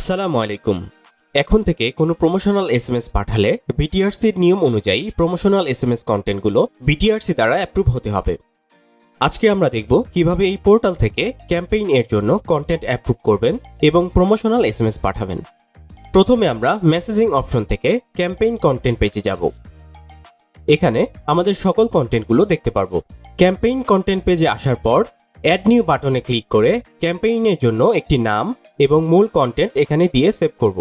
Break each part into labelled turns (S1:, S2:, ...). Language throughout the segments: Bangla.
S1: আসসালামু আলাইকুম। এখন থেকে কোনো প্রমোশনাল এসএমএস পাঠালে বিটিআরসির নিয়ম অনুযায়ী প্রমোশনাল এসএমএস কন্টেন্টগুলো বিটিআরসি দ্বারা অ্যাপ্রুভ হতে হবে। আজকে আমরা দেখব কিভাবে এই পোর্টাল থেকে ক্যাম্পেইন এর জন্য কন্টেন্ট অ্যাপ্রুভ করবেন এবং প্রমোশনাল এসএমএস পাঠাবেন। প্রথমে আমরা মেসেজিং অপশন থেকে ক্যাম্পেইন কন্টেন্ট পেজে যাব। এখানে আমাদের সকল কন্টেন্টগুলো দেখতে পারবো। ক্যাম্পেইন কন্টেন্ট পেজে আসার পর অ্যাড নিউ বাটনে ক্লিক করে ক্যাম্পেইনের জন্য একটি নাম এবং মূল কন্টেন্ট এখানে দিয়ে সেভ করব।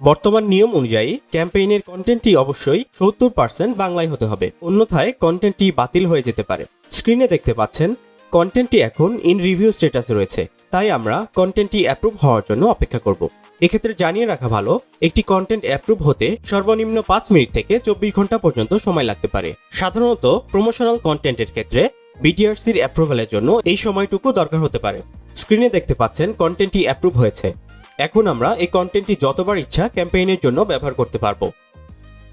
S1: বর্তমান নিয়ম অনুযায়ী ক্যাম্পেইনের কন্টেন্টটি অবশ্যই 70% বাংলায় হতে হবে, অন্যথায় কন্টেন্টটি বাতিল হয়ে যেতে পারে। স্ক্রিনে দেখতে পাচ্ছেন কন্টেন্টটি এখন ইন রিভিউ স্ট্যাটাসে রয়েছে, তাই আমরা কন্টেন্টটি অ্যাপ্রুভ হওয়ার জন্য অপেক্ষা করব। এক্ষেত্রে জানিয়ে রাখা ভালো, একটি কন্টেন্ট অ্যাপ্রুভ হতে সর্বনিম্ন 5 মিনিট থেকে 24 ঘন্টা পর্যন্ত সময় লাগতে পারে। সাধারণত প্রমোশনাল কন্টেন্টের ক্ষেত্রে বিটিআরসির অ্যাপ্রুভালের জন্য এই সময়টুকু দরকার হতে পারে। স্ক্রিনে দেখতে পাচ্ছেন কন্টেন্টটি অ্যাপ্রুভ হয়েছে। এখন আমরা এই কন্টেন্টটি যতবার ইচ্ছা ক্যাম্পেইনের জন্য ব্যবহার করতে পারবো।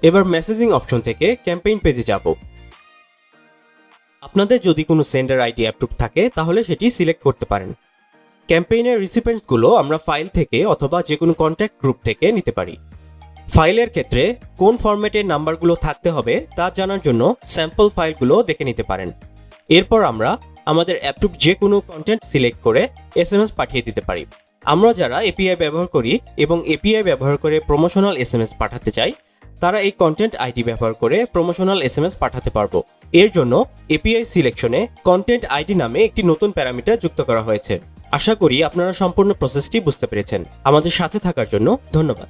S1: এবার মেসেজিং অপশন থেকে ক্যাম্পেইন পেজে যাব। আপনাদের যদি কোনো সেন্ডার আইডি অ্যাপ্রুভ থাকে তাহলে সেটি সিলেক্ট করতে পারেন। ক্যাম্পেইনের রিসিপিয়েন্টসগুলো আমরা ফাইল থেকে অথবা যে কোনো কন্ট্যাক্ট গ্রুপ থেকে নিতে পারি। ফাইলের ক্ষেত্রে কোন ফরম্যাটের নাম্বারগুলো থাকতে হবে তা জানার জন্য স্যাম্পল ফাইলগুলো দেখে নিতে পারেন। এরপর আমরা আমাদের অ্যাপ্রুভ যে কোনো কন্টেন্ট সিলেক্ট করে এসএমএস পাঠিয়ে দিতে পারি। আমরা যারা এপিআই ব্যবহার করি এবং এপিআই ব্যবহার করে প্রমোশনাল এসএমএস পাঠাতে চাই, তারা এই কন্টেন্ট আইডি ব্যবহার করে প্রমোশনাল এসএমএস পাঠাতে পারবো। এর জন্য এপিআই সিলেকশনে কন্টেন্ট আইডি নামে একটি নতুন প্যারামিটার যুক্ত করা হয়েছে। আশা করি আপনারা সম্পূর্ণ প্রসেসটি বুঝতে পেরেছেন। আমাদের সাথে থাকার জন্য ধন্যবাদ।